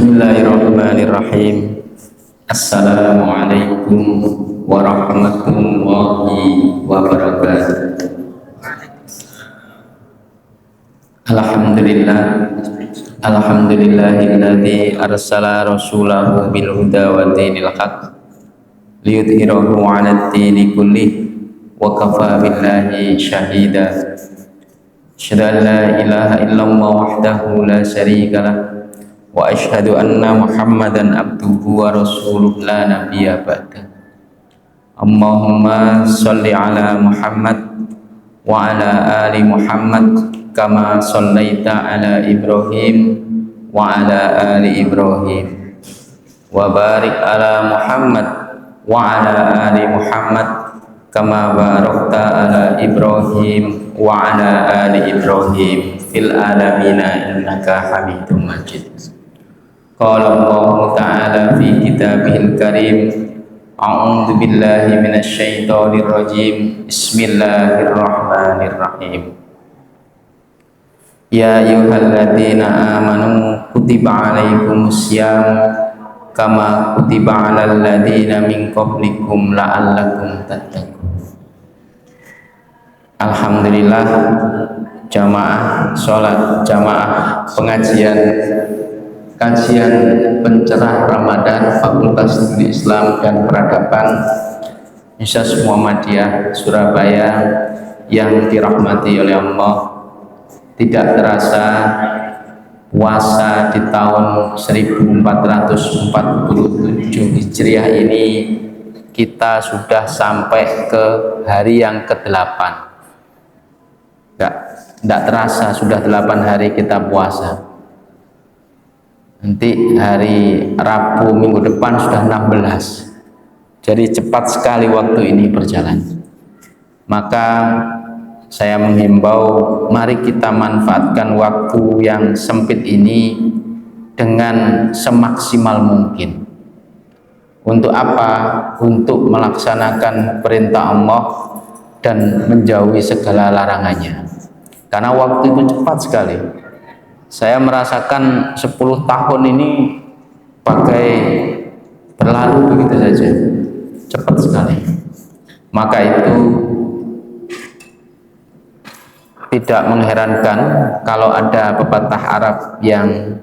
Bismillahirrahmanirrahim. Assalamualaikum warahmatullahi wabarakatuh. Alhamdulillah, alhamdulillahilladzi arsala rasulahu bil huda wa dinil haq liyudhhirahu 'alad dini kullih wa kafa billahi syahida. Asyhadu an la ilaha illallah wahdahu la syarika lah wa asyhadu anna Muhammadan abduhu wa rasuluh la nabiyya ba'da. Allahumma sholli ala Muhammad wa ala ali Muhammad kama shallaita ala Ibrahim wa ala ali Ibrahim wa barik ala Muhammad wa ala ali Muhammad kama barakta ala Ibrahim wa ala ali Ibrahim fil alamina innaka Hamidum Majid. Qala Allah Ta'ala fi kitabihil karim, a'udzu billahi minasy syaithanir rajim. Bismillahirrahmanirrahim. Ya ayyuhalladzina amanu kutiba 'alaikumus syiyam kama kutiba 'alal ladzina min qablikum la'allakum tattaqun. Alhamdulillah, jamaah sholat, jamaah pengajian kajian pencerah Ramadan Fakultas Studi Islam dan Peradaban Universitas Muhammadiyah Surabaya yang dirahmati oleh Allah. Tidak terasa puasa di tahun 1447 Hijriah ini kita sudah sampai ke hari yang ke-8. Tidak terasa sudah 8 hari kita puasa. Nanti hari Rabu minggu depan sudah 16. Jadi cepat sekali waktu ini berjalan. Maka saya menghimbau, mari kita manfaatkan waktu yang sempit ini dengan semaksimal mungkin. Untuk apa? Untuk melaksanakan perintah Allah dan menjauhi segala larangannya. Karena waktu itu cepat sekali. Saya merasakan 10 tahun ini bagai berlalu begitu saja, cepat sekali. Maka itu tidak mengherankan kalau ada pepatah Arab yang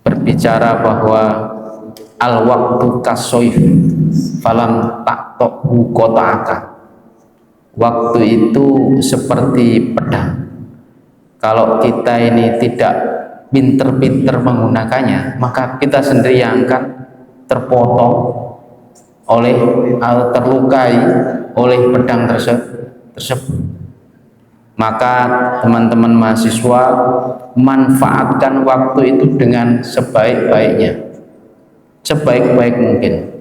berbicara bahwa al-waqtu kasoif falam taktohu kota'aka. Waktu itu seperti pedang. Kalau kita ini tidak pinter-pinter menggunakannya, maka kita sendiri yang akan terpotong oleh atau terlukai oleh pedang tersebut. Maka teman-teman mahasiswa, manfaatkan waktu itu dengan sebaik-baiknya, sebaik-baik mungkin.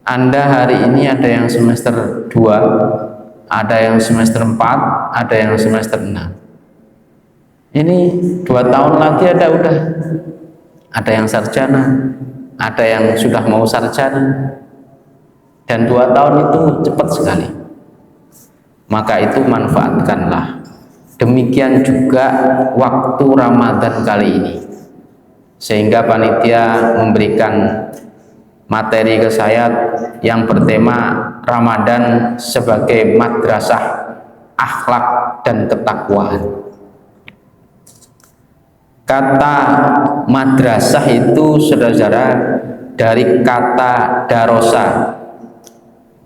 Anda hari ini ada yang semester 2, ada yang semester 4, ada yang semester 6. Ini 2 tahun lagi ada yang sarjana, ada yang sudah mau sarjana, dan 2 tahun itu cepat sekali. Maka itu manfaatkanlah. Demikian juga waktu Ramadan kali ini, sehingga panitia memberikan materi ke saya yang bertema Ramadan sebagai madrasah akhlak dan ketakwaan. Kata madrasah itu saudara dari kata darosa,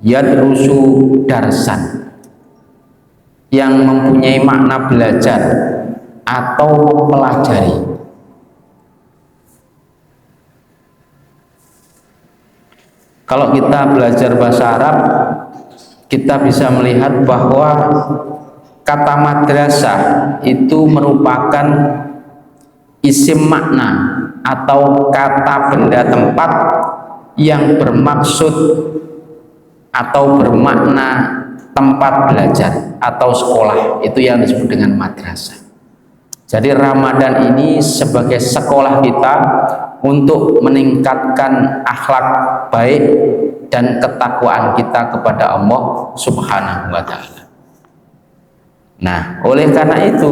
yadrusu darsan, yang mempunyai makna belajar atau mempelajari. Kalau kita belajar bahasa Arab, kita bisa melihat bahwa kata madrasah itu merupakan isim makna atau kata benda tempat yang bermaksud atau bermakna tempat belajar atau sekolah. Itu yang disebut dengan madrasah. Jadi Ramadan ini sebagai sekolah kita untuk meningkatkan akhlak baik dan ketakwaan kita kepada Allah Subhanahu wa Ta'ala. Nah, oleh karena itu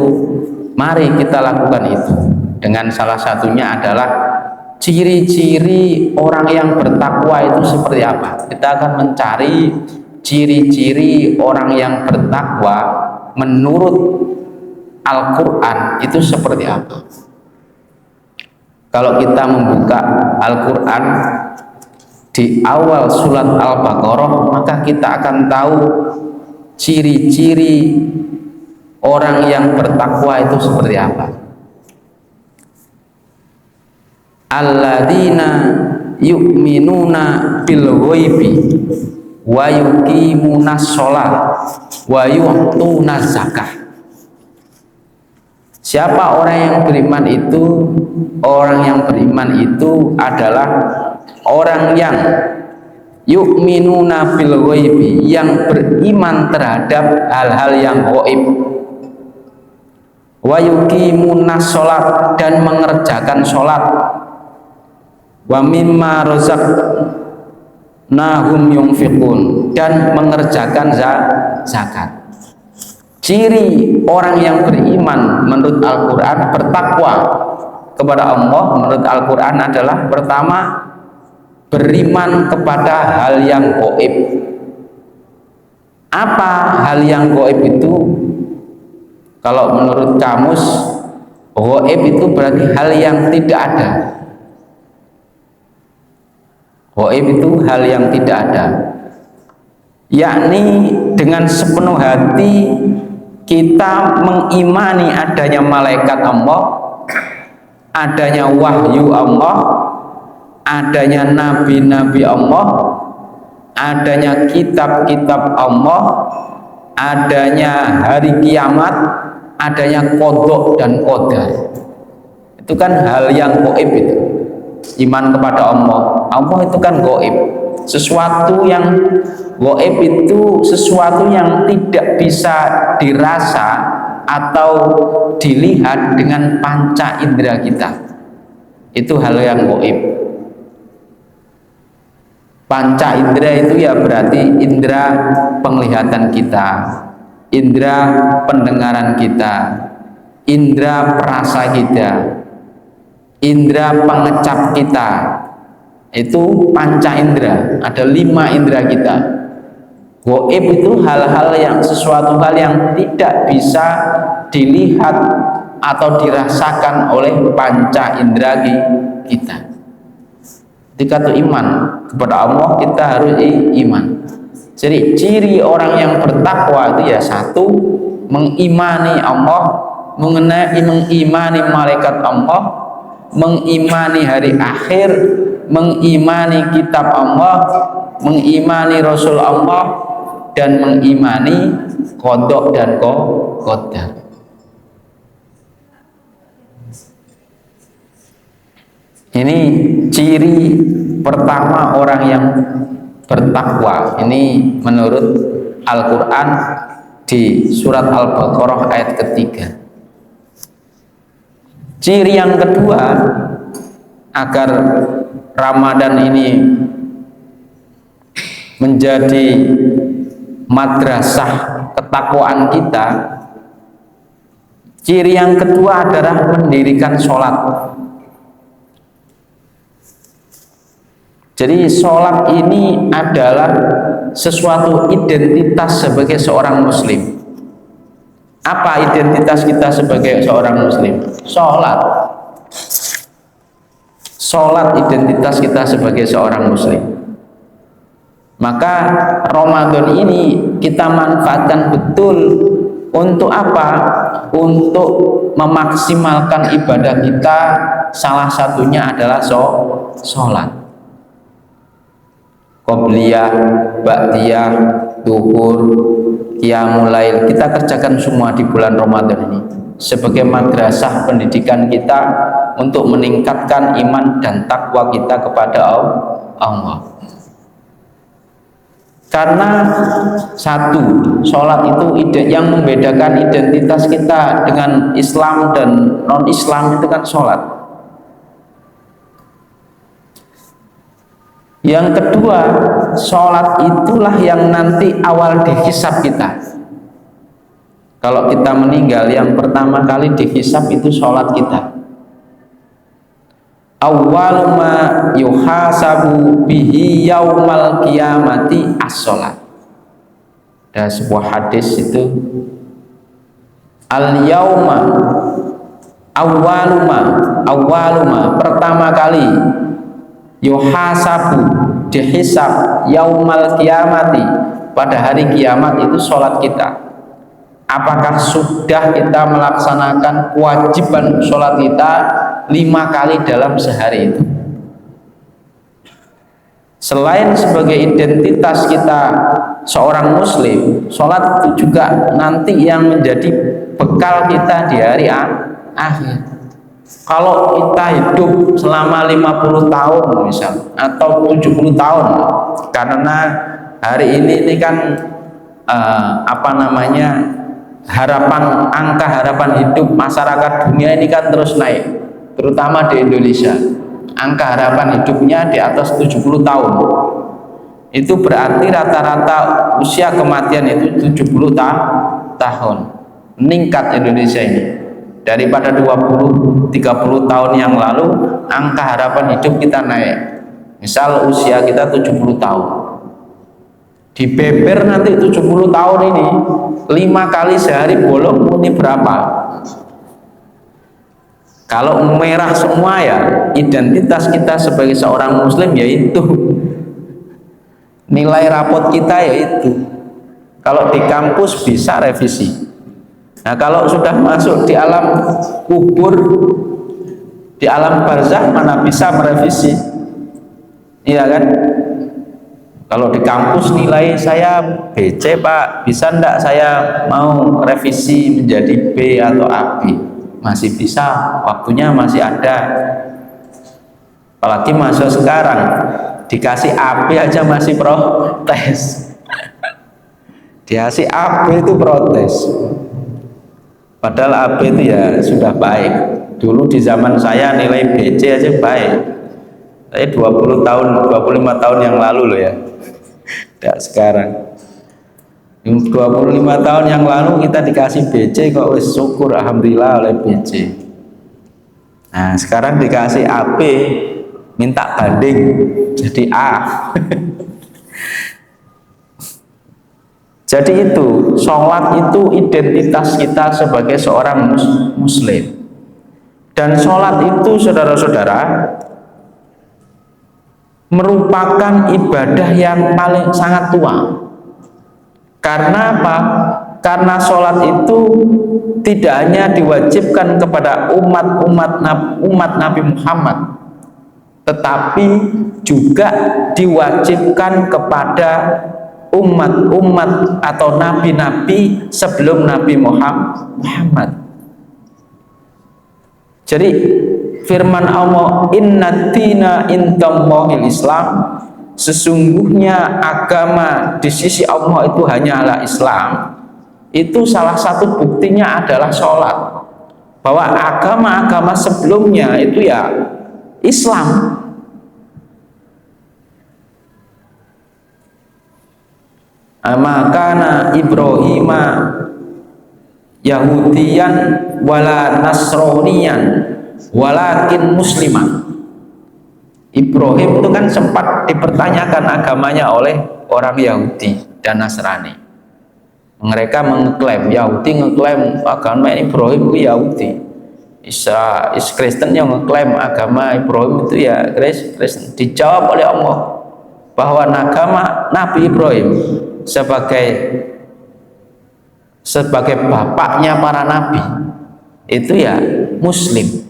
Mari kita lakukan itu. Dengan salah satunya adalah ciri-ciri orang yang bertakwa itu seperti apa. Kita akan mencari ciri-ciri orang yang bertakwa menurut Al-Quran itu seperti apa. Kalau kita membuka Al-Quran di awal surat Al-Baqarah, maka kita akan tahu ciri-ciri orang yang bertakwa itu seperti apa. Alladzina yu'minuna bil ghaibi wa yuqimunas shalah wa yu'tunaz zakah. Siapa orang yang beriman itu? Orang yang beriman itu adalah orang yang yu'minuna bil ghaibi, yang beriman terhadap hal-hal yang gaib, wa yuqimunas shalat, dan mengerjakan sholat, wa mimma razaqnahum yunfiqun, dan mengerjakan zakat. Ciri orang yang beriman menurut Al-Quran, bertakwa kepada Allah menurut Al-Quran adalah pertama, beriman kepada hal yang gaib. Apa hal yang gaib itu? Kalau menurut kamus, gaib itu berarti hal yang tidak ada. Gaib itu hal yang tidak ada, yakni dengan sepenuh hati kita mengimani adanya malaikat Allah, adanya wahyu Allah, adanya nabi-nabi Allah, adanya kitab-kitab Allah, adanya hari kiamat, adanya qadha dan qadar. Itu kan hal yang gaib itu. Iman kepada Allah. Allah itu kan gaib. Sesuatu yang gaib itu sesuatu yang tidak bisa dirasa atau dilihat dengan panca indera kita. Itu hal yang gaib. Panca indera itu ya berarti indera penglihatan kita, indera pendengaran kita, indera perasa kita, indera pengecap kita. Itu panca indera. Ada 5 indera kita. Gaib itu hal-hal yang, sesuatu hal yang tidak bisa dilihat atau dirasakan oleh panca indera kita. Ketika itu iman kepada Allah, kita harus iman. Jadi ciri orang yang bertakwa itu ya satu, mengimani Allah, mengimani malaikat Allah, mengimani hari akhir, mengimani kitab Allah, mengimani Rasul Allah, dan mengimani qadha dan qadar. Ini ciri pertama orang yang bertakwa. Ini menurut Al-Quran di surat Al-Baqarah ayat ketiga. Ciri yang kedua, agar Ramadan ini menjadi madrasah ketakwaan kita, ciri yang kedua adalah mendirikan sholat. Jadi sholat ini adalah sesuatu identitas sebagai seorang muslim. Apa identitas kita sebagai seorang muslim? Sholat. Sholat identitas kita sebagai seorang muslim. Maka Ramadan ini kita manfaatkan betul untuk apa? Untuk memaksimalkan ibadah kita. Salah satunya adalah sholat. Qobliyah, ba'diyah, duhur, qiyamul lail, kita kerjakan semua di bulan Ramadan ini sebagai madrasah pendidikan kita untuk meningkatkan iman dan takwa kita kepada Allah. Karena satu, sholat itu yang membedakan identitas kita dengan Islam dan non-Islam itu kan sholat. Yang kedua, sholat itulah yang nanti awal dihisab kita. Kalau kita meninggal, yang pertama kali dihisab itu sholat kita. Awwalu ma yuhasabu bihi yaumal qiyamati as-sholat. Ada sebuah hadis itu, al yauma awwaluma pertama kali yuhasabu dihisab yaumal qiyamati pada hari kiamat itu sholat kita. Apakah sudah kita melaksanakan kewajiban sholat kita 5 kali dalam sehari itu? Selain sebagai identitas kita seorang muslim, sholat itu juga nanti yang menjadi bekal kita di hari akhir. Kalau kita hidup selama 50 tahun misal atau 70 tahun, karena hari ini kan angka harapan hidup masyarakat dunia ini kan terus naik, terutama di Indonesia. Angka harapan hidupnya di atas 70 tahun. Itu berarti rata-rata usia kematian itu 70 tahun. Meningkat Indonesia ini. Daripada 20-30 tahun yang lalu, angka harapan hidup kita naik. Misal usia kita 70 tahun. Dibeber nanti 70 tahun ini 5 kali sehari bolong ini berapa? Kalau merah semua ya identitas kita sebagai seorang muslim yaitu nilai rapot kita yaitu. Kalau di kampus bisa revisi. Nah kalau sudah masuk di alam kubur, di alam barzakh mana bisa merevisi? Iya kan? Kalau di kampus nilai saya BC Pak, bisa enggak saya mau revisi menjadi B atau AB? Masih bisa, waktunya masih ada. Apalagi masa sekarang dikasih AB aja masih protes. Dikasih AB itu protes. Padahal AB itu ya sudah baik. Dulu di zaman saya nilai BC aja baik. Saya 20 tahun, 25 tahun yang lalu loh ya. Tidak sekarang. 25 tahun yang lalu kita dikasih BC kok wis syukur alhamdulillah oleh BC. Nah, sekarang dikasih AP minta banding jadi A. Jadi itu, sholat itu identitas kita sebagai seorang muslim. Dan sholat itu saudara-saudara merupakan ibadah yang paling sangat tua. Karena apa? Karena sholat itu tidak hanya diwajibkan kepada umat Nabi Muhammad, tetapi juga diwajibkan kepada umat atau nabi-nabi sebelum Nabi Muhammad. Jadi firman Allah, inna dina indallahil Islam, sesungguhnya agama di sisi Allah itu hanyalah Islam. Itu salah satu buktinya adalah sholat, bahwa agama-agama sebelumnya itu ya Islam. Makana Ibrahima Yahudiyan wala Nasroniyan walakin musliman. Ibrahim itu kan sempat dipertanyakan agamanya oleh orang Yahudi dan Nasrani. Mereka mengklaim, Yahudi mengklaim agama Ibrahim itu Yahudi, Kristen yang mengklaim agama Ibrahim itu ya Kristen. Dijawab oleh Allah bahwa agama Nabi Ibrahim sebagai bapaknya para nabi itu ya Muslim.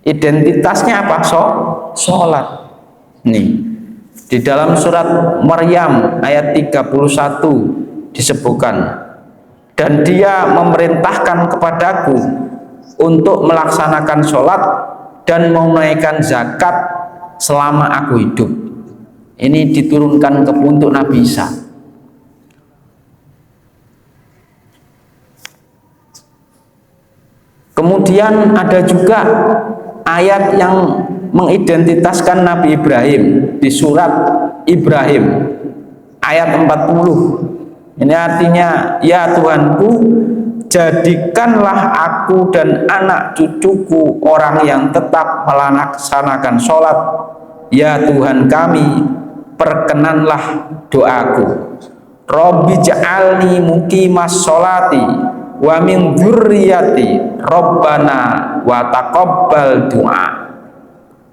Identitasnya apa? Sholat. Nih di dalam surat Maryam ayat 31 disebutkan, dan dia memerintahkan kepadaku untuk melaksanakan sholat dan menunaikan zakat selama aku hidup. Ini diturunkan untuk Nabi Isa. Kemudian ada juga ayat yang mengidentitaskan Nabi Ibrahim di surat Ibrahim ayat 40. Ini artinya, ya Tuhanku, jadikanlah aku dan anak cucuku orang yang tetap melaksanakan sholat. Ya Tuhan kami, perkenanlah doaku. Robbi ja'alni muqimas sholati wa min dzurriyyati Rabbana wa taqabbal du'a.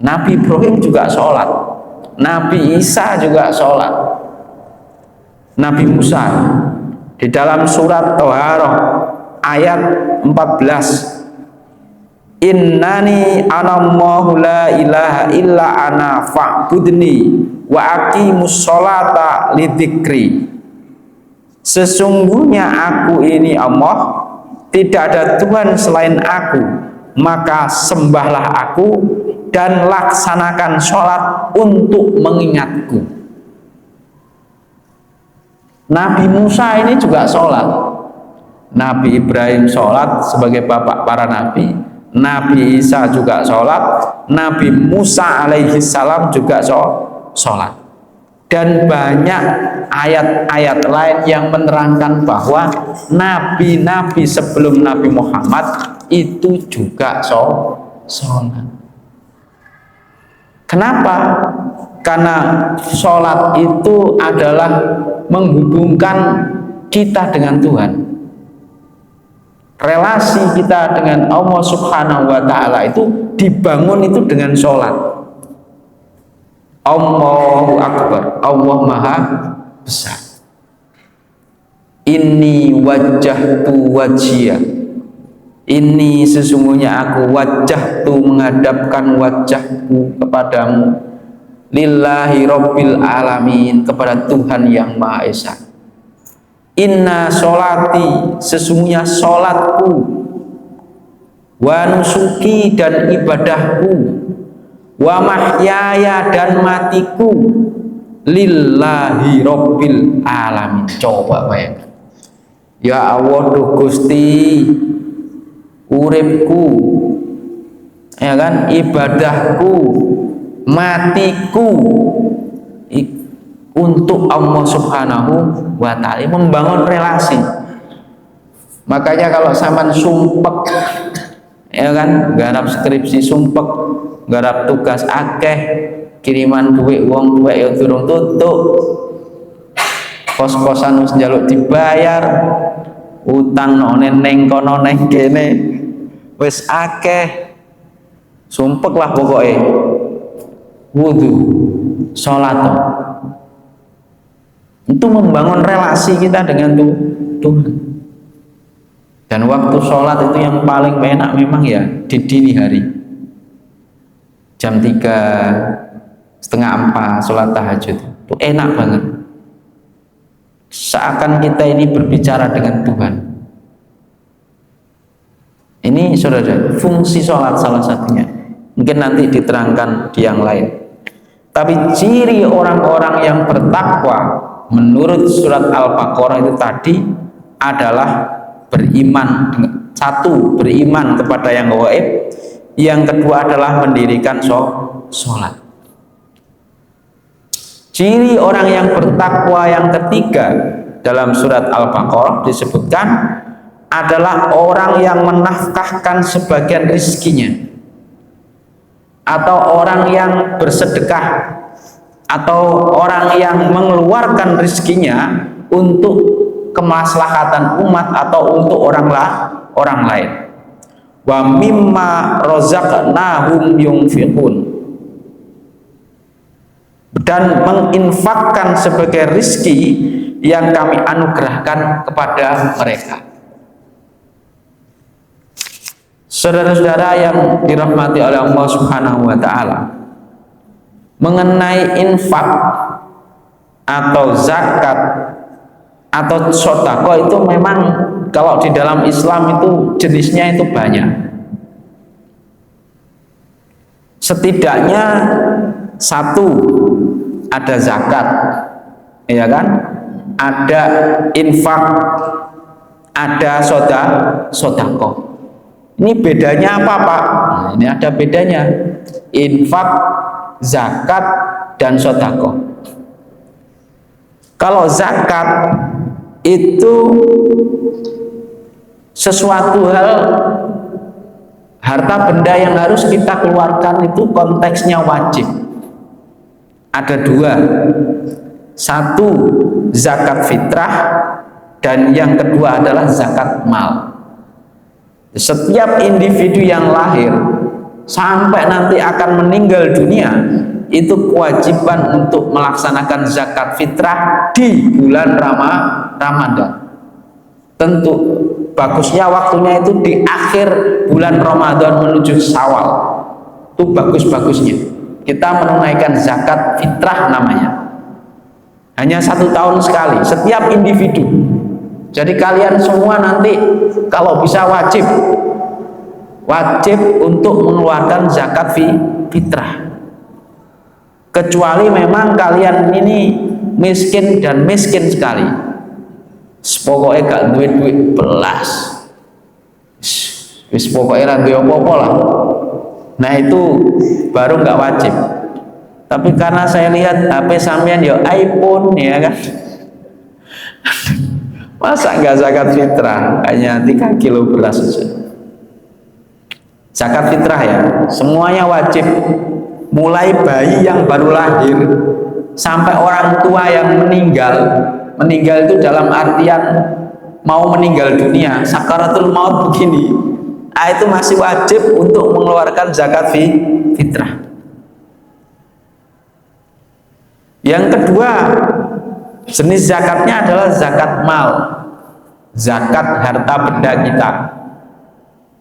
Nabi Ibrahim juga sholat, Nabi Isa juga sholat, Nabi Musa di dalam surat Thaharah ayat 14, innani anallahu la ilaha illa ana fa'budni wa aqimus sholata lidzikri. Sesungguhnya aku ini Allah, tidak ada Tuhan selain aku, maka sembahlah aku dan laksanakan sholat untuk mengingatku. Nabi Musa ini juga sholat, Nabi Ibrahim sholat sebagai bapak para nabi, Nabi Isa juga sholat, Nabi Musa alaihi salam juga sholat. Dan banyak ayat-ayat lain yang menerangkan bahwa nabi-nabi sebelum Nabi Muhammad itu juga sholat. Kenapa? Karena sholat itu adalah menghubungkan kita dengan Tuhan. Relasi kita dengan Allah Subhanahu wa Ta'ala itu dibangun itu dengan sholat. Allahu Akbar, Allah Maha Besar. Inni wajjahtu wajhiya, ini sesungguhnya aku wajjahtu menghadapkan wajahku kepadamu, lillahi rabbil alamin, kepada Tuhan yang Maha Esa. Inna sholati, sesungguhnya sholatku, wa nusuki, dan ibadahku, wa mahyaya, dan matiku, lillahi rabbil alamin. Coba bayangkan, ya Allah duh Gusti, uripku, ya kan, ibadahku, matiku untuk Allah Subhanahu wa Ta'ala, membangun relasi. Makanya kalau sampean sumpek, ya kan, garap skripsi sumpek, garap tugas akeh, kiriman duit wong tuwek ya durung tutuk, kos-kosan wis njaluk dibayar, utang neng kono neng kene wis akeh, sumpek lah pokoknya. Wudu, sholat itu membangun relasi kita dengan Tuhan. Dan waktu sholat itu yang paling enak memang ya di dini hari, jam 3:30, 4 sholat tahajud itu enak banget, seakan kita ini berbicara dengan Tuhan. Ini saudara, fungsi sholat salah satunya, mungkin nanti diterangkan di yang lain. Tapi ciri orang-orang yang bertakwa menurut surat Al-Baqarah itu tadi adalah beriman. Satu, beriman kepada yang gaib. Yang kedua adalah mendirikan sholat. Ciri orang yang bertakwa yang ketiga dalam surat Al-Baqarah disebutkan adalah orang yang menafkahkan sebagian rizkinya, atau orang yang bersedekah, atau orang yang mengeluarkan rizkinya untuk kemaslahatan umat atau untuk orang lain. Wa mimma razaqnahum yunfiqun, dan menginfakkan sebagai rizki yang kami anugerahkan kepada mereka. Saudara-saudara yang dirahmati oleh Allah Subhanahu wa Ta'ala, mengenai infak atau zakat atau sedekah itu memang kalau di dalam Islam itu jenisnya itu banyak. Setidaknya satu, ada zakat, ya kan? Ada infak, ada sedekah. Ini bedanya apa, Pak? Nah, ini ada bedanya. Infak, zakat, dan sedekah. Kalau zakat itu sesuatu hal harta benda yang harus kita keluarkan itu konteksnya wajib. Ada dua, satu zakat fitrah dan yang kedua adalah zakat mal. Setiap individu yang lahir sampai nanti akan meninggal dunia itu kewajiban untuk melaksanakan zakat fitrah di bulan Ramadan. Tentu bagusnya waktunya itu di akhir bulan Ramadan menuju Syawal, itu bagus-bagusnya kita menunaikan zakat fitrah namanya. Hanya 1 tahun sekali setiap individu. Jadi kalian semua nanti kalau bisa wajib untuk mengeluarkan zakat fitrah, kecuali memang kalian ini miskin dan miskin sekali, pokoknya gak duit belas, pokoknya randu apa-apa lah. Nah itu baru nggak wajib. Tapi karena saya lihat HP sampean ya iPhone ya kan, masa nggak zakat fitrah, hanya 3 kilo beras saja. Zakat fitrah ya, semuanya wajib, mulai bayi yang baru lahir sampai orang tua yang meninggal itu dalam artian mau meninggal dunia, sakaratul maut begini, itu masih wajib untuk mengeluarkan zakat fitrah. Yang kedua jenis zakatnya adalah zakat mal, zakat harta benda kita,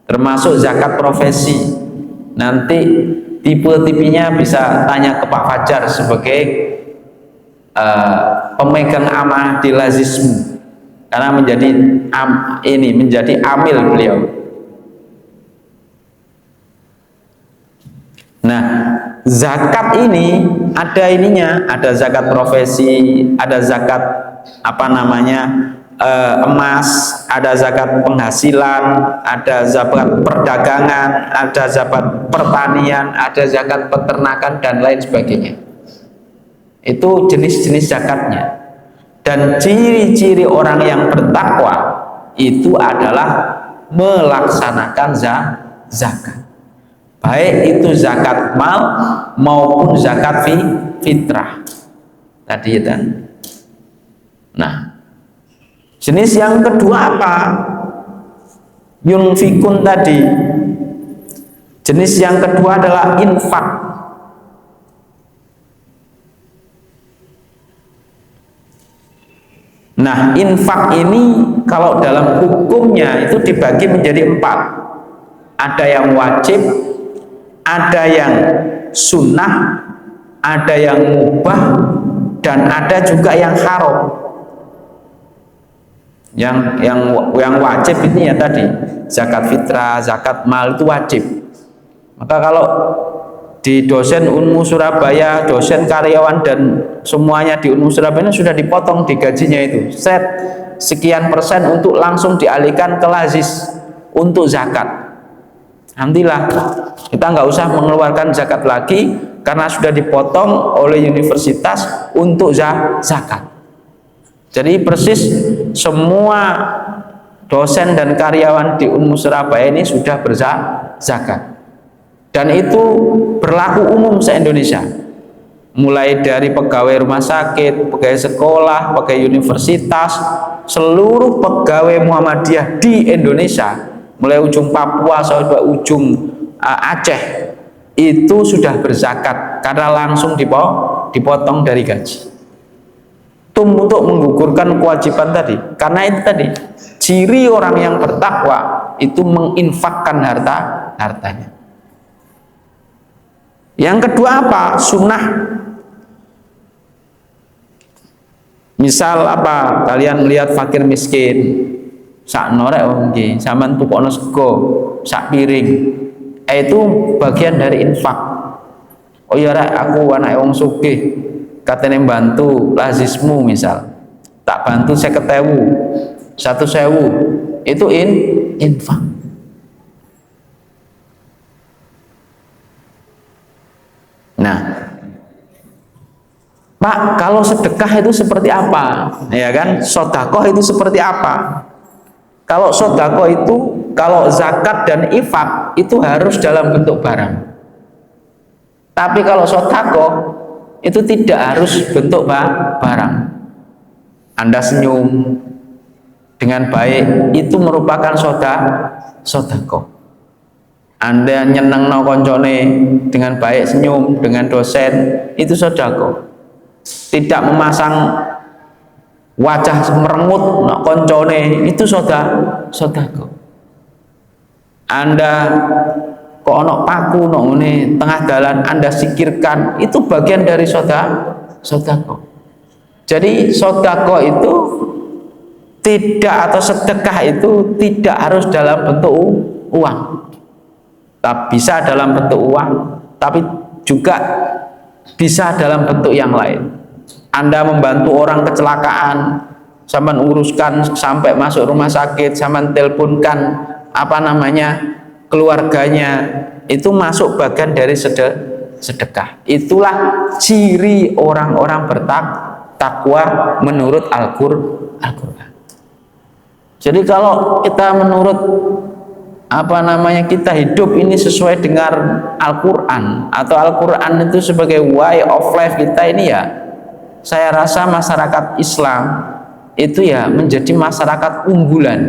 termasuk zakat profesi. Nanti tipe-tipenya bisa tanya ke Pak Fajar sebagai pemegang amanah di lazismu, karena menjadi amil beliau. Nah, zakat ini ada ininya, ada zakat profesi, ada zakat emas, ada zakat penghasilan, ada zakat perdagangan, ada zakat pertanian, ada zakat peternakan dan lain sebagainya. Itu jenis-jenis zakatnya. Dan ciri-ciri orang yang bertakwa itu adalah melaksanakan zakat. Baik itu zakat mal maupun zakat fitrah tadi ya. Nah, jenis yang kedua apa? Yunfikun tadi. Jenis yang kedua adalah infak. Nah, infak ini kalau dalam hukumnya itu dibagi menjadi 4. Ada yang wajib, ada yang sunnah, ada yang mubah, dan ada juga yang haram. Yang wajib ini ya tadi zakat fitrah, zakat mal itu wajib. Maka kalau di dosen Unmu Surabaya, dosen karyawan dan semuanya di Unmu Surabaya sudah dipotong di gajinya itu set sekian persen untuk langsung dialihkan ke lazis untuk zakat. Alhamdulillah kita nggak usah mengeluarkan zakat lagi karena sudah dipotong oleh universitas untuk zakat. Jadi persis semua dosen dan karyawan di Unmu Surabaya ini sudah berzakat. Dan itu berlaku umum se-Indonesia. Mulai dari pegawai rumah sakit, pegawai sekolah, pegawai universitas, seluruh pegawai Muhammadiyah di Indonesia, mulai ujung Papua sampai ujung Aceh, itu sudah berzakat karena langsung dipotong dari gaji. Itu untuk menggugurkan kewajiban tadi. Karena itu tadi, ciri orang yang bertakwa itu menginfakkan hartanya. Yang kedua apa? Sunnah. Misal apa? Kalian melihat fakir miskin, sak norek nggih, sampean tukokno sego sak piring. Itu bagian dari infak. Oh ya rek, aku anak wong sugih, katene bantu lazismu misal. Tak bantu 50.000, 100.000. Itu infak. Nah, Pak, kalau sedekah itu seperti apa? Ya kan? Sedekah itu seperti apa? Kalau sodako itu, kalau zakat dan infak itu harus dalam bentuk barang. Tapi kalau sodako itu tidak harus bentuk barang. Anda senyum dengan baik itu merupakan sodako. Anda nyeneng no koncone dengan baik, senyum dengan dosen, itu sodako. Tidak memasang wajah merengut no koncone, itu sodako. Anda kok ono paku no ini tengah jalan, Anda sikirkan, itu bagian dari sodako. Jadi sodako itu tidak, atau sedekah itu tidak harus dalam bentuk uang. Bisa dalam bentuk uang, tapi juga bisa dalam bentuk yang lain. Anda membantu orang kecelakaan, sampean uruskan sampai masuk rumah sakit, sampean teleponkan keluarganya, itu masuk bagian dari sedekah. Itulah ciri orang-orang bertakwa menurut Al-Qur'an. Jadi kalau kita menurut kita hidup ini sesuai dengan Al-Qur'an, atau Al-Qur'an itu sebagai way of life kita ini, ya saya rasa masyarakat Islam itu ya menjadi masyarakat unggulan,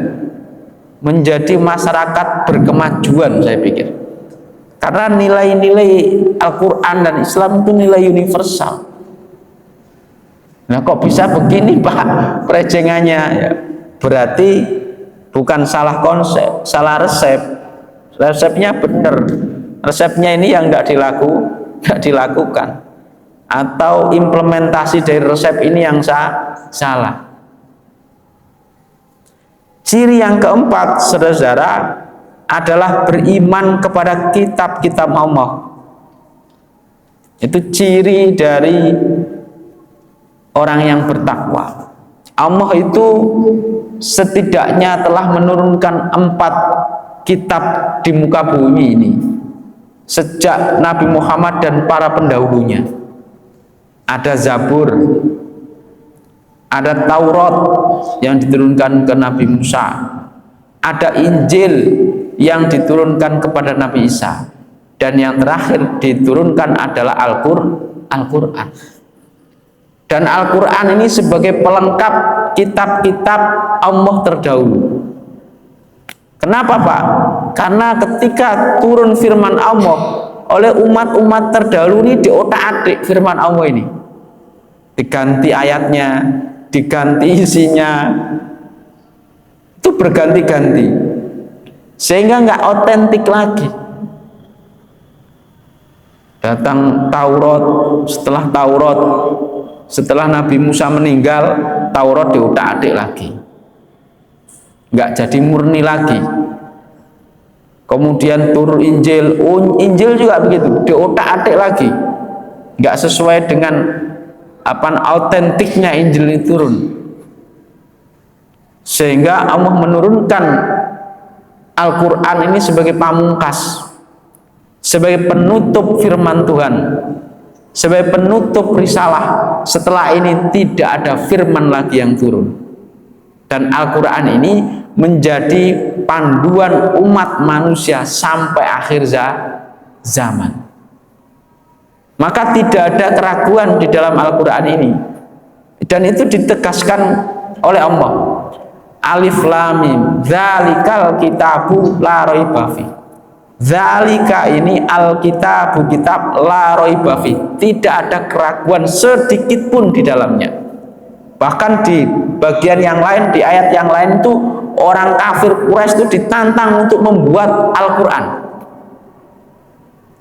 menjadi masyarakat berkemajuan, saya pikir. Karena nilai-nilai Al-Qur'an dan Islam itu nilai universal. Nah kok bisa begini Pak perejengannya? Ya, berarti bukan salah konsep, salah resep. Resepnya benar, resepnya ini yang nggak dilakukan, atau implementasi dari resep ini yang salah. Ciri yang keempat, saudara, adalah beriman kepada kitab-kitab Allah. Itu ciri dari orang yang bertakwa. Allah itu setidaknya telah menurunkan 4 kitab di muka bumi ini sejak Nabi Muhammad dan para pendahulunya. Ada Zabur, ada Taurat yang diturunkan ke Nabi Musa, ada Injil yang diturunkan kepada Nabi Isa, dan yang terakhir diturunkan adalah Al-Qur'an. Dan Al-Qur'an ini sebagai pelengkap kitab-kitab Allah terdahulu. Kenapa Pak? Karena ketika turun firman Allah oleh umat-umat terdahulu ini, diotak-atik firman Allah ini, diganti ayatnya, diganti isinya, itu berganti-ganti, sehingga nggak otentik lagi. Datang Taurat, setelah Nabi Musa meninggal, Taurat diutak-atik lagi, nggak jadi murni lagi. Kemudian turun Injil, Injil juga begitu, diutak-atik lagi, nggak sesuai dengan autentiknya Injil ini turun, sehingga Allah menurunkan Al-Qur'an ini sebagai pamungkas, sebagai penutup firman Tuhan, sebagai penutup risalah. Setelah ini tidak ada firman lagi yang turun, dan Al-Qur'an ini menjadi panduan umat manusia sampai akhir zaman. Maka tidak ada keraguan di dalam Al-Qur'an ini, dan itu ditegaskan oleh Allah. Alif Lam Mim, dzalikal kitabu la raiba fi. Dzalika ini Alkitabu, kitab, la raiba fi, tidak ada keraguan sedikit pun di dalamnya. Bahkan di bagian yang lain, di ayat yang lain itu, orang kafir Quraisy itu ditantang untuk membuat Al-Qur'an,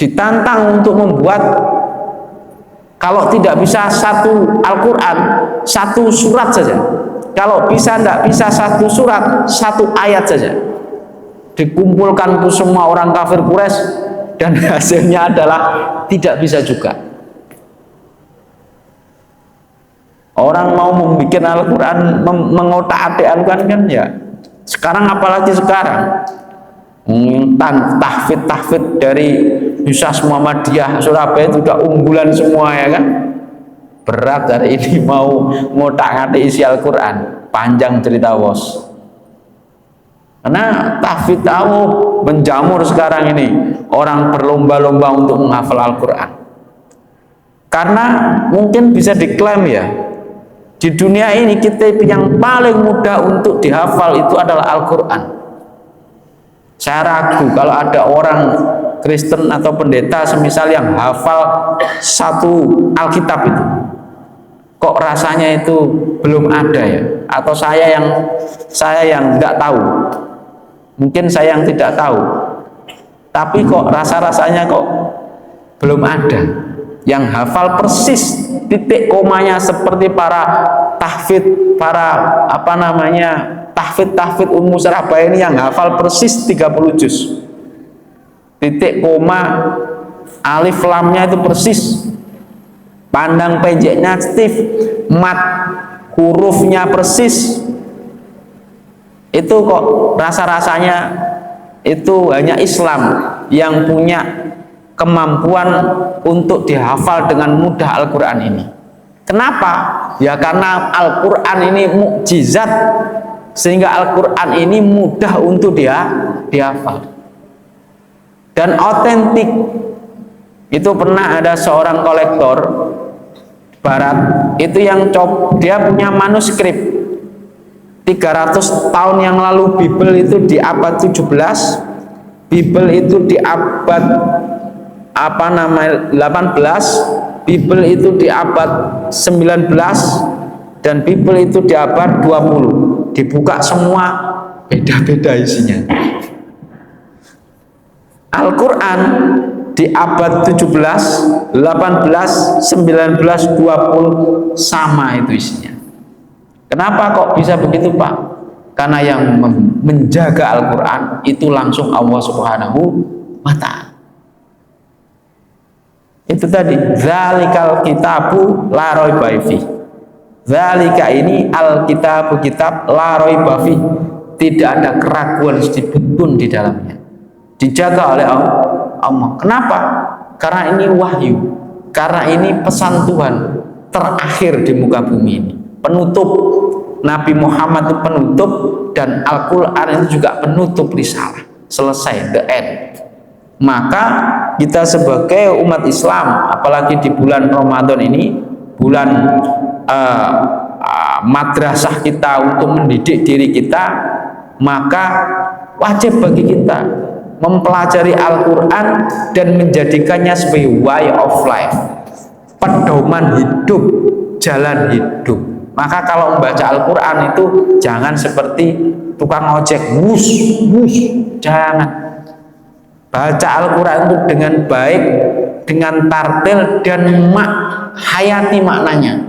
ditantang untuk membuat, kalau tidak bisa satu Al-Qur'an, satu surat saja. Kalau bisa tidak bisa satu surat, satu ayat saja. Dikumpulkan ke semua orang kafir Quraisy, dan hasilnya adalah tidak bisa juga. Orang mau membuat Al-Qur'an, mengotak-atik Al-Qur'an kan ya. Sekarang apalagi sekarang, tahfidz dari Yusas Muhammadiyah Surabaya itu udah unggulan semua, ya kan. Berat hari ini mau ngotak-atik isi Al-Qur'an, panjang cerita bos. Karena tahfidz tahu menjamur sekarang ini, orang berlomba-lomba untuk menghafal Al-Quran. Karena mungkin bisa diklaim ya, di dunia ini kitab yang paling mudah untuk dihafal itu adalah Al-Quran. Saya ragu kalau ada orang Kristen atau pendeta semisal yang hafal satu Alkitab itu, kok rasanya itu belum ada ya? Atau saya yang nggak tahu, mungkin saya yang tidak tahu, tapi kok rasa-rasanya kok belum ada yang hafal persis titik komanya seperti para tahfidz, para tahfidz Ummu Surabaya ini yang hafal persis 30 juz. Titik koma, alif lamnya itu persis, pandang pendeknya stif, mat hurufnya persis. Itu kok rasa-rasanya itu hanya Islam yang punya kemampuan untuk dihafal dengan mudah Al-Quran ini. Kenapa? Ya karena Al-Quran ini mukjizat, sehingga Al-Quran ini mudah untuk dihafal dan otentik. Itu pernah ada seorang kolektor barat itu yang dia punya manuskrip 300 tahun yang lalu. Bible itu di abad 17, Bible itu di abad 18, Bible itu di abad 19, dan Bible itu di abad 20. Dibuka semua beda-beda isinya. Al-Quran di abad 17, 18, 19, 20 sama itu isinya. Kenapa kok bisa begitu, Pak? Karena yang menjaga Al-Quran itu langsung Allah Subhanahu wa Ta'ala. Itu tadi, zalikal kitabu la raiba fi. Zalika ini al-kitabu, kitab la raiba fi, tidak ada keraguan sedikit pun di dalamnya. Dijaga oleh Allah. Kenapa? Karena ini wahyu, karena ini pesan Tuhan terakhir di muka bumi ini, penutup. Nabi Muhammad itu penutup, dan Al-Quran itu juga penutup risalah. Selesai, the end. Maka kita sebagai umat Islam, apalagi di bulan Ramadan ini, bulan madrasah kita untuk mendidik diri kita, maka wajib bagi kita mempelajari Al-Quran dan menjadikannya sebagai way of life, pedoman hidup, jalan hidup. Maka kalau membaca Al-Quran itu jangan seperti tukang ojek, wus, jangan. Baca Al-Quran itu dengan baik, dengan tartil dan hayati maknanya.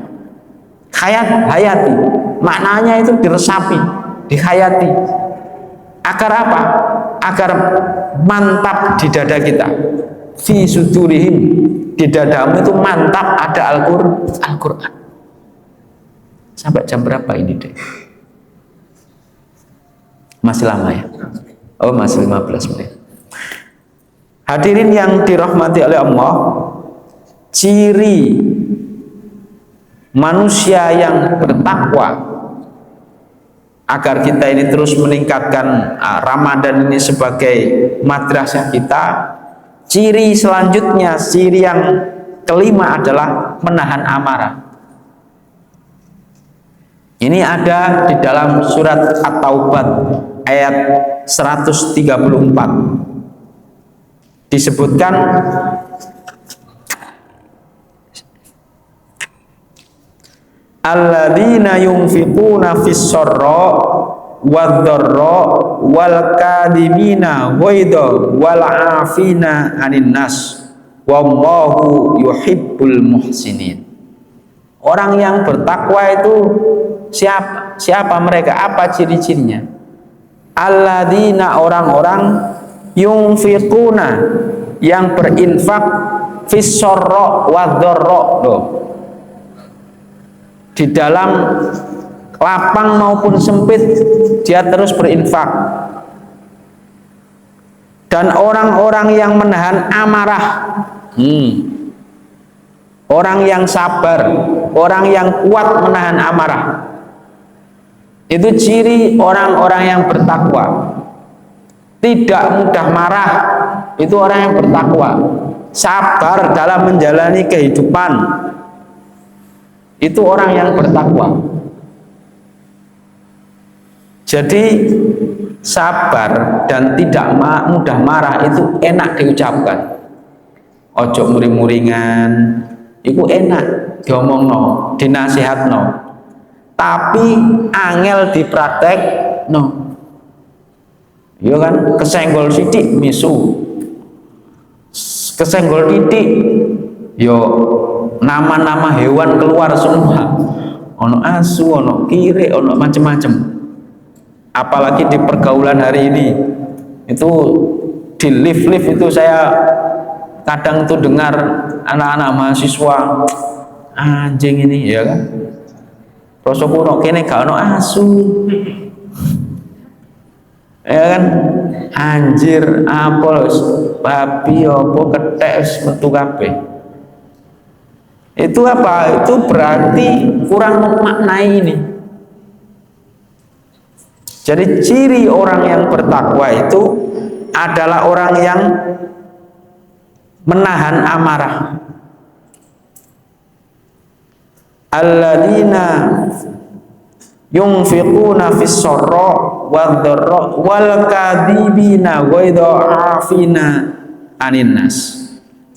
Hayati maknanya itu diresapi, dihayati. Agar apa? Agar mantap di dada kita. Fi sudurihim, di dadamu itu mantap ada Al-Quran. Sampai jam berapa ini deh? Masih lama ya? Oh, masih 15 menit. Hadirin yang dirahmati oleh Allah, ciri manusia yang bertakwa agar kita ini terus meningkatkan Ramadan ini sebagai madrasah kita, ciri selanjutnya, ciri yang kelima adalah menahan amarah. Ini ada di dalam surat At-Taubah ayat 134. Disebutkan alladzina yunfiquna fis-sarra wadh-dharra wal kadhimina ghaidha wal 'afina 'anil nas wallahu yuhibbul muhsinin. Orang yang bertakwa itu siapa mereka? Apa ciri-cirinya? Alladzina, orang-orang yunfiquna, yang berinfak fis-sarra wadh-dharra, di dalam lapang maupun sempit dia terus berinfak. Dan orang-orang yang menahan amarah, orang yang sabar, orang yang kuat menahan amarah, itu ciri orang-orang yang bertakwa. tidak mudah marah, itu orang yang bertakwa. Sabar dalam menjalani kehidupan, itu orang yang bertakwa. Jadi sabar dan tidak mudah marah itu enak diucapkan. Ojo muring-muringan, itu enak diomongno, dinasihatno. Tapi angel dipraktek no. Iya kan, kesenggol sidik misu, kesenggol titik, yo nama-nama hewan keluar semua, ono asu, ono kire, ono macem-macem. Apalagi di pergaulan hari ini, itu di lift itu saya kadang tuh dengar anak-anak mahasiswa, anjing ini, ya kan? Rasaku ono kene gak ono asu. Ya kan, anjir, apel, babi, apa, ketek, metu kabeh. Itu apa? Itu berarti kurang memaknai ini. Jadi ciri orang yang bertakwa itu adalah orang yang menahan amarah. Alladzina yunfiquna fis sarra wadh-dharra wal kadhibina ghaidha afina anin nas.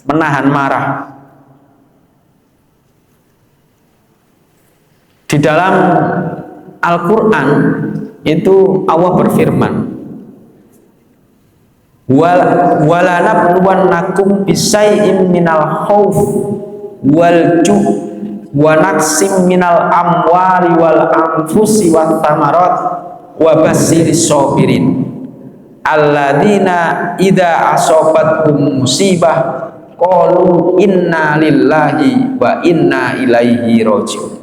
Menahan marah. Di dalam Al-Qur'an itu Allah berfirman, wala nabluwannakum bisay'in minal khauf wal ju' wa naqsim minal amwali wal anfusi wat thamarat wa bassiris sabirin alladzina idza asabatkum musibah qalu inna lillahi wa inna ilaihi raji'un.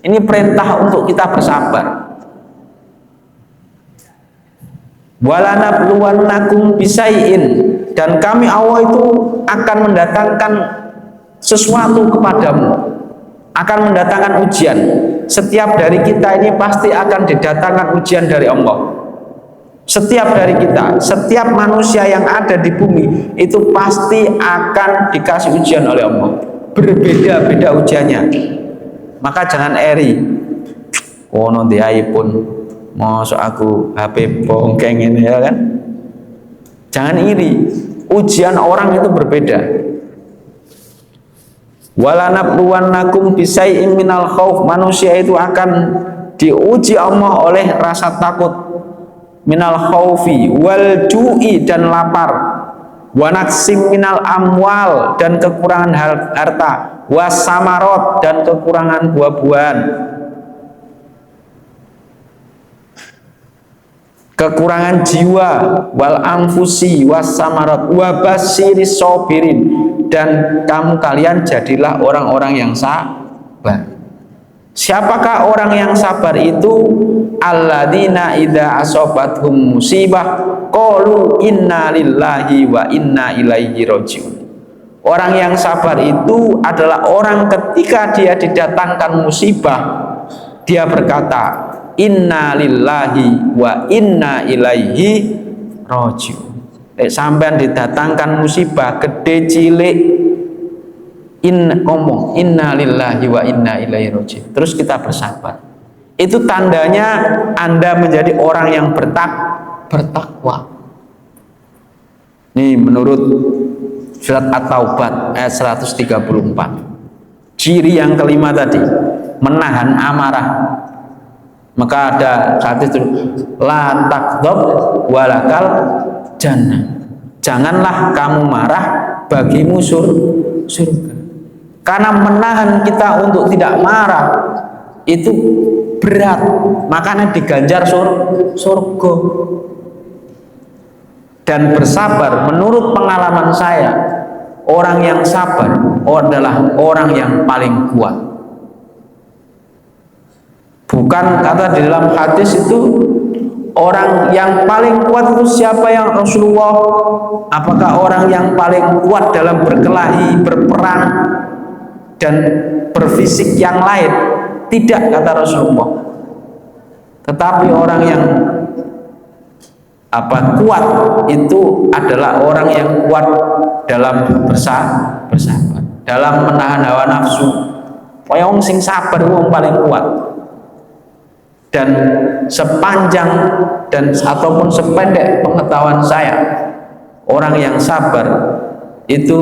Ini perintah untuk kita bersabar. Wala nabluwannakum bisay'in, dan kami Allah itu akan mendatangkan sesuatu kepadamu, akan mendatangkan ujian. Setiap dari kita ini pasti akan didatangkan ujian dari Allah. Setiap dari kita, setiap manusia yang ada di bumi itu pasti akan dikasih ujian oleh Allah. Berbeda-beda ujiannya. Maka jangan eri. Kono diai pun mosok aku HP bongkeng ini, ya kan? Jangan iri. Ujian orang itu berbeda. Wala nabluwannakum bisay'in minal khauf, manusia itu akan diuji Allah oleh rasa takut, minal khaufi wal ju'i, dan lapar, wa naqsim minal amwal, dan kekurangan harta, was samarot, dan kekurangan buah-buahan, kekurangan jiwa, wal anfusi was samarot wa basiris sabirin, dan kalian jadilah orang-orang yang sabar. Siapakah orang yang sabar itu? Alladzina idza asobathum musibah qalu inna lillahi wa inna ilaihi raji'un. Orang yang sabar itu adalah orang ketika dia didatangkan musibah, dia berkata inna lillahi wa inna ilaihi raji'un. Sampean didatangkan musibah gede cilik, ngomong inna lillahi wa inna ilaihi raji'un, terus kita bersabar. Itu tandanya Anda menjadi orang yang bertakwa. Ini menurut surat At-Taubah ayat 134. Ciri yang kelima tadi, menahan amarah. Maka ada hadis itu, la taqdhab walakal jannah. Janganlah kamu marah, bagimu surga. Karena menahan kita untuk tidak marah itu berat, makanya diganjar surga. Dan bersabar, menurut pengalaman saya, orang yang sabar adalah orang yang paling kuat. Bukan kata di dalam hadis itu orang yang paling kuat itu siapa yang Rasulullah? Apakah orang yang paling kuat dalam berkelahi, berperang, dan berfisik yang lain? Tidak, kata Rasulullah. Tetapi orang yang kuat itu adalah orang yang kuat dalam bersabar, dalam menahan hawa nafsu. Wong sing sabar wong paling kuat. Dan sepanjang dan ataupun sependek pengetahuan saya, orang yang sabar itu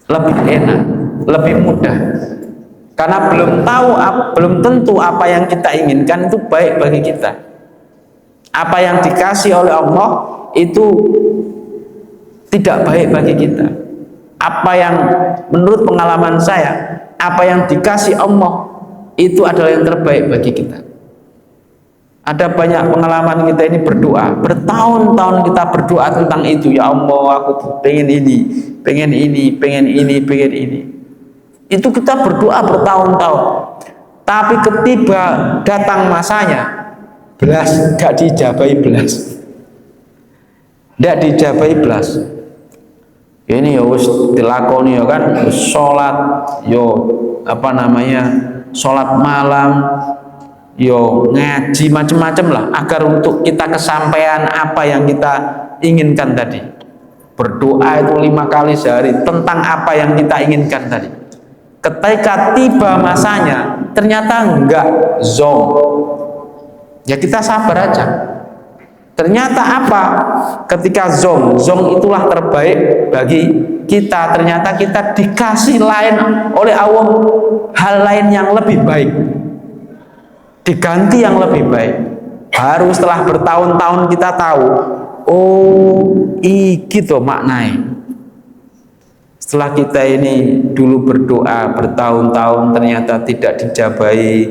lebih enak, lebih mudah. Karena belum tentu apa yang kita inginkan itu baik bagi kita. Apa yang dikasih oleh Allah itu tidak baik bagi kita. Apa yang menurut pengalaman saya, apa yang dikasih Allah itu adalah yang terbaik bagi kita. Ada banyak pengalaman kita ini berdoa, bertahun-tahun kita berdoa tentang itu. Ya Allah, aku pengen ini, pengen ini, pengen ini, pengen ini. Itu kita berdoa bertahun-tahun. Tapi ketika datang masanya, belas gak dijabai belas. Tidak dijabai belas. Ini ya wis dilakoni ya kan, sholat yo sholat malam, yo ngaji macam-macam lah, agar untuk kita kesampaian apa yang kita inginkan tadi. Berdoa itu 5 kali sehari tentang apa yang kita inginkan tadi. Ketika tiba masanya ternyata enggak zong, ya kita sabar aja. Ternyata apa? Ketika zong itulah terbaik bagi kita. Ternyata kita dikasih lain oleh Allah, hal lain yang lebih baik, diganti yang lebih baik. Baru setelah bertahun-tahun kita tahu, oh iki to maknanya. Setelah kita ini dulu berdoa bertahun-tahun ternyata tidak dijabai,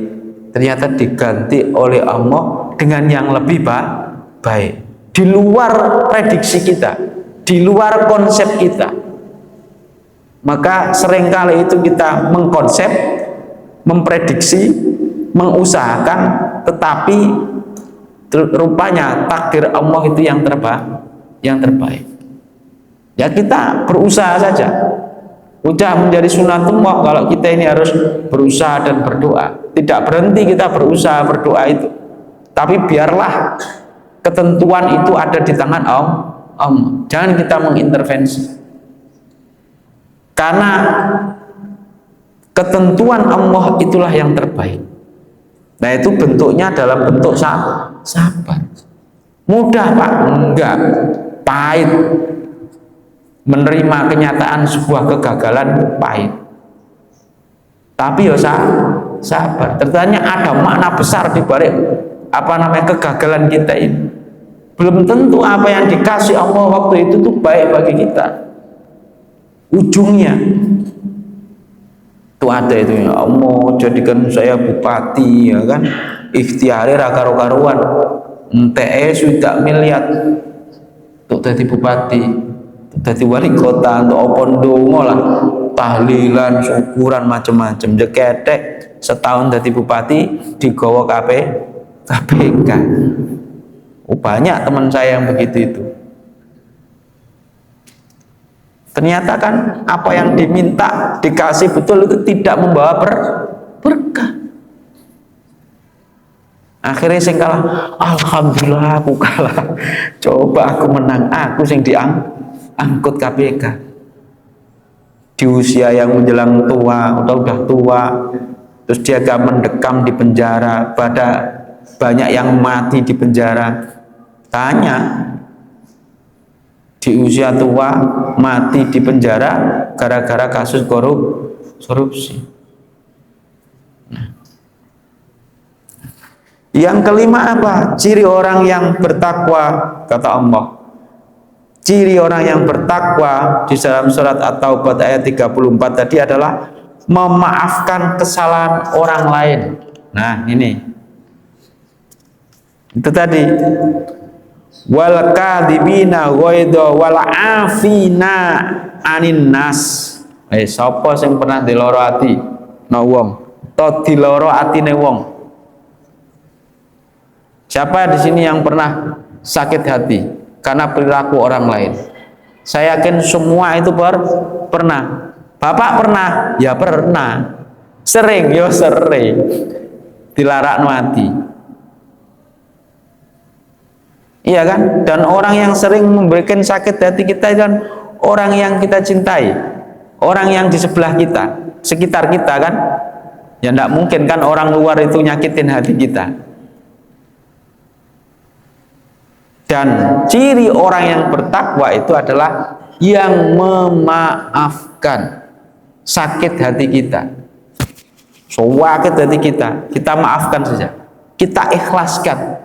ternyata diganti oleh Allah dengan yang lebih baik, di luar prediksi kita, di luar konsep kita. Maka seringkali itu kita mengkonsep, memprediksi, mengusahakan, tetapi rupanya takdir Allah itu yang terbaik. Ya kita berusaha saja. Udah menjadi sunatullah kalau kita ini harus berusaha dan berdoa. Tidak berhenti kita berusaha berdoa itu, tapi biarlah ketentuan itu ada di tangan Allah. Jangan kita mengintervensi. Karena ketentuan Allah itulah yang terbaik. Nah itu bentuknya dalam bentuk sabar. Mudah Pak? Enggak. Pahit. Menerima kenyataan sebuah kegagalan pahit. Tapi ya sabar. Ternyata ada makna besar di balik kegagalan kita ini. Belum tentu apa yang dikasih Allah waktu itu tuh baik bagi kita. Ujungnya itu ada itu, ya Allah jadikan saya bupati, ya kan, ikhtiari karu-karuan NTE sudah miliar untuk jadi bupati, untuk jadi wali kota, untuk opondongo lah, tahlilan, syukuran macam-macam, jeketek setahun jadi bupati digawa KPK. Banyak teman saya yang begitu itu. Ternyata kan apa yang diminta dikasih betul itu tidak membawa berkah. Akhirnya sing kalah, alhamdulillah aku kalah. Coba aku menang, aku sing diangkut KPK. Di usia yang menjelang tua, udah tua, terus dia gak mendekam di penjara, pada banyak yang mati di penjara. Tanya, di usia tua mati di penjara gara-gara kasus korupsi. Nah. Yang kelima apa? Ciri orang yang bertakwa, kata Allah. Ciri orang yang bertakwa di dalam surat At-Taubah ayat 34 tadi adalah memaafkan kesalahan orang lain. Nah, ini. Itu tadi. Wal kadhibina ghaidha wal afina anin nas. Sapa sing pernah diloro ati no wong, to diloro atine wong? Siapa di sini yang pernah sakit hati karena perilaku orang lain? Saya yakin semua itu pernah. Bapak pernah? Ya pernah. Sering, yo sering. Dilarakno ati. Iya kan? Dan orang yang sering memberikan sakit hati kita dan orang yang kita cintai, orang yang di sebelah kita, sekitar kita kan. Ya tidak mungkin kan orang luar itu nyakitin hati kita. Dan ciri orang yang bertakwa itu adalah yang memaafkan sakit hati kita. Sakit hati kita maafkan saja. Kita ikhlaskan.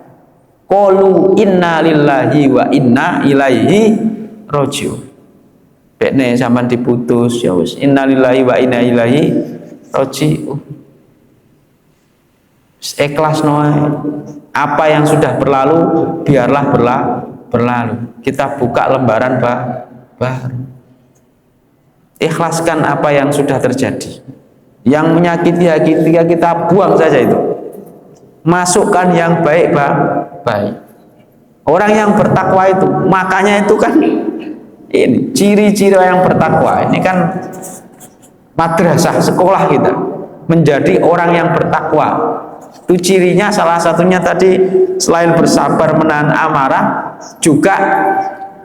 Qalu inna lillahi wa inna ilaihi rajiun. Bekne sampean diputus ya wis inna lillahi wa inna ilaihi rajiun. Ikhlas noe. Apa yang sudah berlalu biarlah berlalu. Kita buka lembaran baru. Ikhlaskan apa yang sudah terjadi. Yang menyakiti hati kita buang saja itu. Masukkan yang baik. Orang yang bertakwa itu, makanya itu kan ini ciri-ciri yang bertakwa. Ini kan madrasah sekolah kita menjadi orang yang bertakwa. Itu cirinya salah satunya tadi selain bersabar menahan amarah juga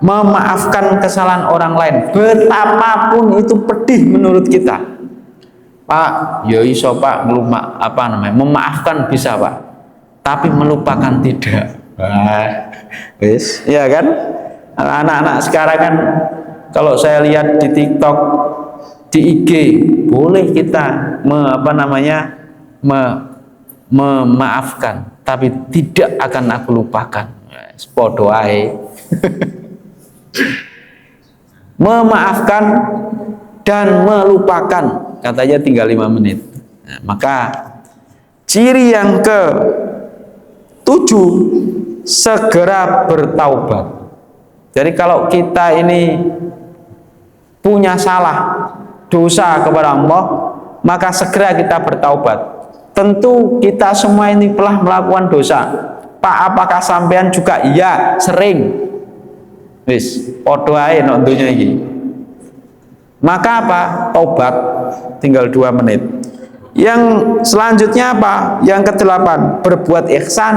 memaafkan kesalahan orang lain. Betapapun itu pedih menurut kita. Pak, ya iso Pak, memaafkan bisa Pak, tapi melupakan tidak. Wis, ya kan? Anak-anak sekarang kan kalau saya lihat di TikTok, di IG, boleh kita memaafkan, tapi tidak akan aku lupakan. Podo ae. Memaafkan dan melupakan, katanya tinggal 5 menit. Nah, maka ciri yang ke-7, segera bertaubat. Jadi kalau kita ini punya salah dosa kepada Allah, maka segera kita bertaubat. Tentu kita semua ini telah melakukan dosa. Pak, apakah sampean juga? Iya, sering. Wis, podo ae nek donya iki. Maka apa? Tobat. Tinggal 2 menit. Yang selanjutnya apa? Yang ke-8, berbuat ihsan.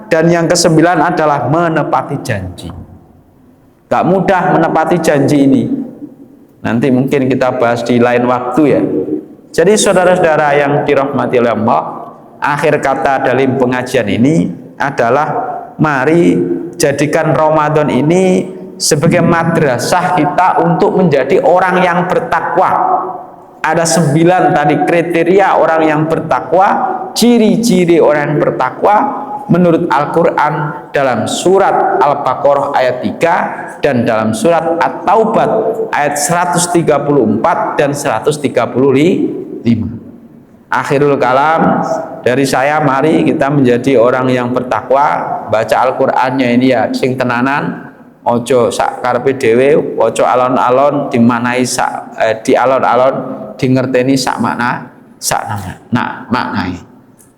Dan yang ke-9 adalah menepati janji. Gak mudah menepati janji ini. Nanti mungkin kita bahas di lain waktu ya. Jadi saudara-saudara yang dirahmati oleh Allah, akhir kata dalam pengajian ini adalah mari jadikan Ramadan ini sebagai madrasah kita untuk menjadi orang yang bertakwa. Ada 9 tadi kriteria orang yang bertakwa, ciri-ciri orang yang bertakwa menurut Al-Quran dalam surat Al-Baqarah ayat 3 dan dalam surat At-Taubat ayat 134 dan 135. Akhirul kalam dari saya, mari kita menjadi orang yang bertakwa. Baca Al-Qur'annya ini ya sing tenanan, ojo sak karepe dhewe, ojo alon-alon dimanai sak di alon-alon dingerteni sak maknai.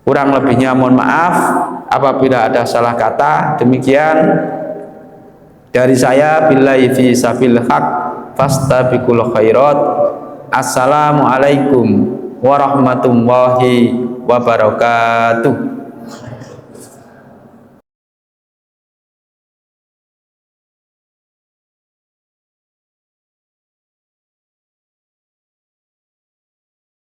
Kurang lebihnya mohon maaf apabila ada salah kata. Demikian dari saya, billahi fi sabil haq fastabiqul khairat. Assalamualaikum warahmatullahi wabarakatuh.